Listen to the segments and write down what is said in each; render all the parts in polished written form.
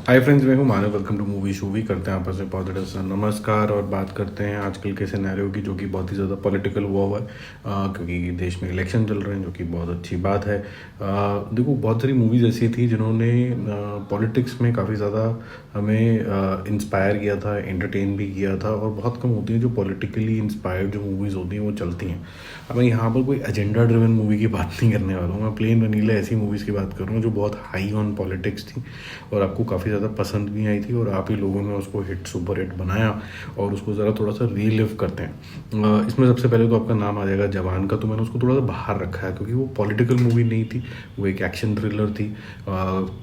हाय friends, मैं हूँ Manav. Welcome to movie shoovy. करते हैं आपस में पॉजिटिव सा नमस्कार और बात करते हैं आजकल के सिनेरियो की, जो कि बहुत ही ज़्यादा पॉलिटिकल हुआ है। क्योंकि देश में इलेक्शन चल रहे हैं, जो कि बहुत अच्छी बात है। देखो, बहुत सारी मूवीज़ ऐसी थी जिन्होंने पॉलिटिक्स में काफ़ी ज़्यादा हमें इंस्पायर किया था, एंटरटेन भी किया था। और बहुत कम होती हैं जो पॉलिटिकली इंस्पायर्ड जो मूवीज़ होती हैं वो चलती हैं। अब मैं यहाँ पर कोई एजेंडा ड्रिवन मूवी की बात नहीं करने वाला हूँ। मैं प्लेन वनीले ऐसी मूवीज़ की बात कर रहा हूँ जो बहुत हाई ऑन पॉलिटिक्स थी और आपको काफ़ी ज़्यादा पसंद भी आई थी, और आप ही लोगों ने उसको हिट, सुपर हिट बनाया और उसको ज़रा थोड़ा सा रीलिव करते हैं। इसमें सबसे पहले तो आपका नाम आ जाएगा जवान का। तो मैंने उसको थोड़ा सा बाहर रखा है क्योंकि वो पॉलिटिकल मूवी नहीं थी, वो एक एक्शन थ्रिलर थी।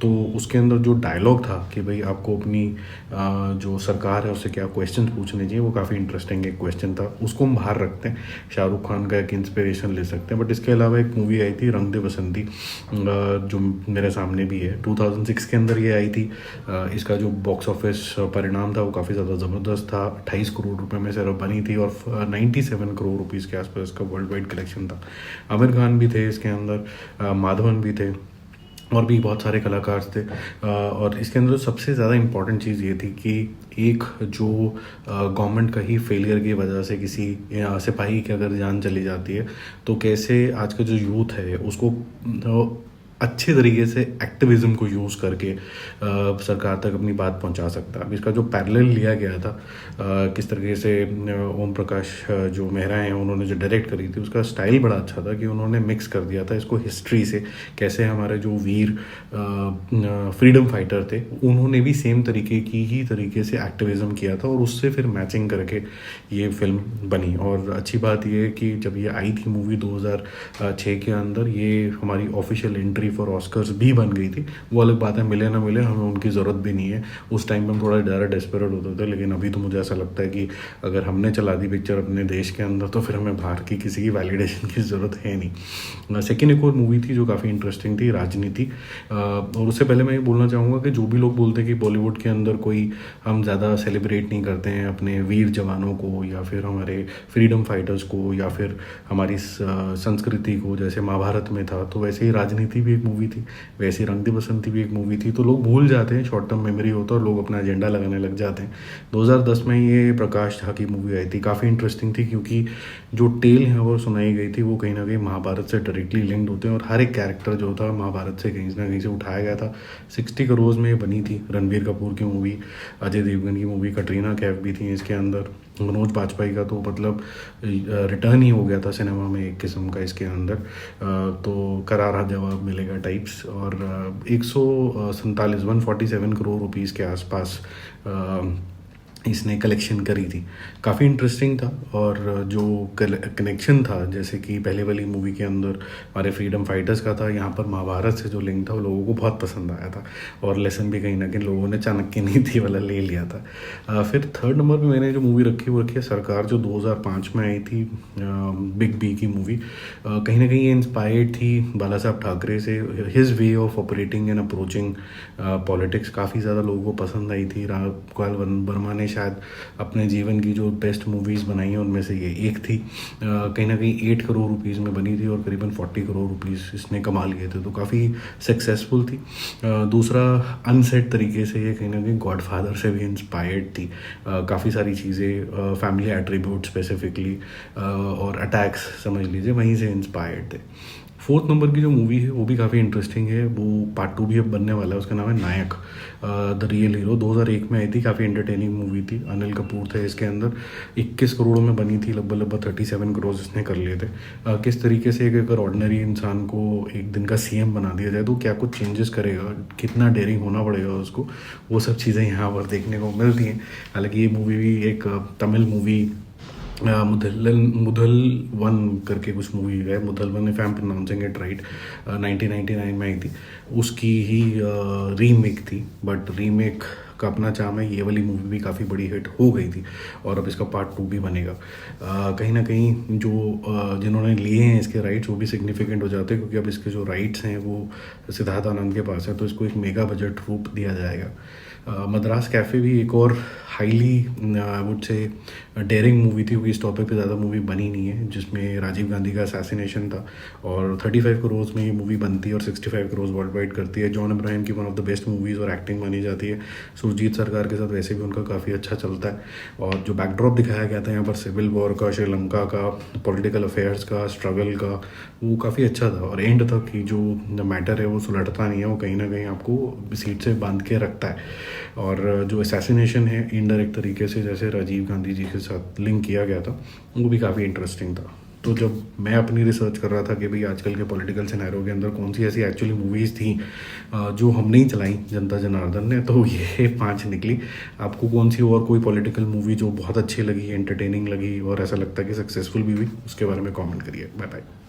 तो उसके अंदर जो डायलॉग था कि भाई आपको अपनी जो सरकार है उससे क्या क्वेश्चन पूछने चाहिए, वो काफ़ी इंटरेस्टिंग एक क्वेश्चन था। उसको हम बाहर रखते हैं, शाहरुख खान का एक इंस्पिरेशन ले सकते हैं। बट इसके अलावा एक मूवी आई थी रंग दे बसंती, जो मेरे सामने भी है, 2006 के अंदर ये आई थी। इसका जो बॉक्स ऑफिस परिणाम था वो काफ़ी ज़्यादा ज़बरदस्त था। 28 करोड़ रुपए में सिर्फ बनी थी और 97 करोड़ रुपीज़ के आसपास इसका वर्ल्ड वाइड कलेक्शन था। आमिर खान भी थे इसके अंदर, माधवन भी थे और भी बहुत सारे कलाकार थे। और इसके अंदर सबसे ज़्यादा इम्पॉर्टेंट चीज़ ये थी कि एक जो गवर्नमेंट का ही फेलियर की वजह से किसी सिपाही की अगर जान चली जाती है, तो कैसे आज का जो यूथ है उसको अच्छे तरीके से एक्टिविज़्म को यूज़ करके सरकार तक अपनी बात पहुंचा सकता है। अब इसका जो पैरेलल लिया गया था, किस तरीके से ओम प्रकाश जो मेहरा हैं उन्होंने जो डायरेक्ट करी थी, उसका स्टाइल बड़ा अच्छा था कि उन्होंने मिक्स कर दिया था इसको हिस्ट्री से। कैसे हमारे जो वीर फ्रीडम फाइटर थे उन्होंने भी सेम तरीके से एक्टिविज़्म किया था और उससे फिर मैचिंग करके ये फिल्म बनी। और अच्छी बात ये है कि जब ये आई थी मूवी 2006 के अंदर, ये हमारी ऑफिशियल एंट्री फॉर ऑस्कर्स भी बन गई थी। वो अलग बात है, मिले ना मिले हमें उनकी ज़रूरत भी नहीं है। उस टाइम पे हम थोड़ा ज़्यादा डेस्परेट होते थे, लेकिन अभी तो मुझे ऐसा लगता है कि अगर हमने चला दी पिक्चर अपने देश के अंदर तो फिर हमें बाहर की किसी की वैलिडेशन की ज़रूरत है नहीं। सेकेंड एक और मूवी थी जो काफ़ी इंटरेस्टिंग थी, राजनीति। और उससे पहले मैं ये बोलना चाहूँगा कि जो भी लोग बोलते हैं कि बॉलीवुड के अंदर कोई हम ज़्यादा सेलिब्रेट नहीं करते हैं अपने वीर जवानों को या फिर हमारे फ्रीडम फाइटर्स को या फिर हमारी संस्कृति को, जैसे महाभारत में था, तो वैसे ही राजनीति भी एक मूवी थी, वैसे ही रंग दे बसंती भी एक मूवी थी। तो लोग भूल जाते हैं, शॉर्ट टर्म मेमोरी होता है और लोग अपना एजेंडा लगाने लग जाते हैं। 2010 में ये प्रकाश झा की मूवी आई थी, काफ़ी इंटरेस्टिंग थी क्योंकि जो टेल है वो सुनाई गई थी वो कहीं ना कहीं महाभारत से डायरेक्टली लिंक्ड होते हैं और हर एक कैरेक्टर जो था महाभारत से कहीं ना कहीं से उठाया गया था। 60 करोड़ में बनी थी। रणबीर कपूर की मूवी, अजय देवगन की मूवी, कटरीना कैफ भी थी इसके अंदर, मनोज बाजपेयी का तो मतलब रिटर्न ही हो गया था सिनेमा में एक किस्म का इसके अंदर। तो करारा जवाब मिलेगा टाइप्स। और 147 147 करोड़ रुपीज़ के आसपास इसने कलेक्शन करी थी। काफ़ी इंटरेस्टिंग था। और जो कनेक्शन था, जैसे कि पहले वाली मूवी के अंदर हमारे फ्रीडम फाइटर्स का था, यहाँ पर महाभारत से जो लिंक था वो लोगों को बहुत पसंद आया था और लेसन भी कहीं ना कहीं लोगों ने चाणक्य नीति वाला ले लिया था। फिर थर्ड नंबर पे मैंने जो मूवी रखी वो रखी है सरकार, जो 2005 में आई थी, बिग बी की मूवी। कहीं ना कहीं ये इंस्पायर्ड थी बाला साहब ठाकरे से। His way of operating and approaching politics काफ़ी ज़्यादा लोगों को पसंद आई थी। रामगोपाल वर्मा ने शायद अपने जीवन की जो बेस्ट मूवीज़ बनाई हैं उनमें से ये एक थी। कहीं ना कहीं 8 करोड़ रुपीज़ में बनी थी और करीबन 40 करोड़ रुपीज़ इसने कमा लिए थे, तो काफ़ी सक्सेसफुल थी। दूसरा, अनसेट तरीके से ये कहीं ना कहीं गॉडफादर से भी इंस्पायर्ड थी। काफ़ी सारी चीज़ें, फैमिली एट्रीब्यूट स्पेसिफिकली और अटैक्स समझ लीजिए वहीं से इंस्पायर्ड थे। फोर्थ नंबर की जो मूवी है वो भी काफ़ी इंटरेस्टिंग है, वो पार्ट 2 भी अब बनने वाला है, उसका नाम है नायक, द रियल हीरो। 2001 में आई थी, काफ़ी एंटरटेनिंग मूवी थी। अनिल कपूर थे इसके अंदर। 21 करोड़ों में बनी थी, लगभग 37 करोड़ इसने कर लिए थे। किस तरीके से एक अगर ऑर्डिनरी इंसान को एक दिन का सीएम बना दिया जाए तो क्या कुछ चेंजेस करेगा, कितना डेयरिंग होना पड़ेगा उसको, वो सब चीज़ें यहाँ पर देखने को मिलती हैं। हालांकि ये मूवी भी एक तमिल मूवी, मुधल वन करके कुछ मूवी है, Mudhalvan if I am pronouncing it right, 1999 में आई थी, उसकी ही रीमेक थी। बट रीमेक का अपना चार्म है, ये वाली मूवी भी काफ़ी बड़ी हिट हो गई थी और अब इसका पार्ट 2 भी बनेगा। कहीं ना कहीं जो जिन्होंने लिए हैं इसके राइट्स वो भी सिग्निफिकेंट हो जाते हैं, क्योंकि अब इसके जो राइट्स हैं वो सिद्धार्थ आनंद के पास है, तो इसको एक मेगा बजट रूप दिया जाएगा। मद्रास कैफ़े भी एक और highly I would say daring movie थी, क्योंकि इस टॉपिक पे ज़्यादा मूवी बनी नहीं है, जिसमें राजीव गांधी का असैसिनेशन था और 35 करोड़ में ये मूवी बनती है और 65 करोड़ वर्ल्ड वाइड करती है। जॉन अब्राहम की one of the best movies और एक्टिंग मानी जाती है। सुरजीत सरकार के साथ वैसे भी उनका काफ़ी अच्छा चलता है। और जो बैकड्रॉप दिखाया गया था यहाँ पर सिविल वॉर का, श्रीलंका का, पॉलिटिकल अफेयर्स का, स्ट्रगल का, वो काफ़ी अच्छा था। और एंड तक की जो मैटर है वो सुलटता नहीं है, वो कहीं ना कहीं आपको सीट से बांध के रखता है। और जो असैसिनेशन है इनडायरेक्ट तरीके से जैसे राजीव गांधी जी के साथ लिंक किया गया था, वो भी काफ़ी इंटरेस्टिंग था। तो जब मैं अपनी रिसर्च कर रहा था कि भाई आजकल के पॉलिटिकल सिनेरियो के अंदर कौन सी ऐसी एक्चुअली मूवीज़ थी जो हम नहीं चलाई जनता जनार्दन ने, तो ये 5 निकली। आपको कौन सी और कोई पॉलिटिकल मूवी जो बहुत अच्छी लगी, एंटरटेनिंग लगी और ऐसा लगता है कि सक्सेसफुल भी हुई, उसके बारे में कमेंट करिए। Bye bye.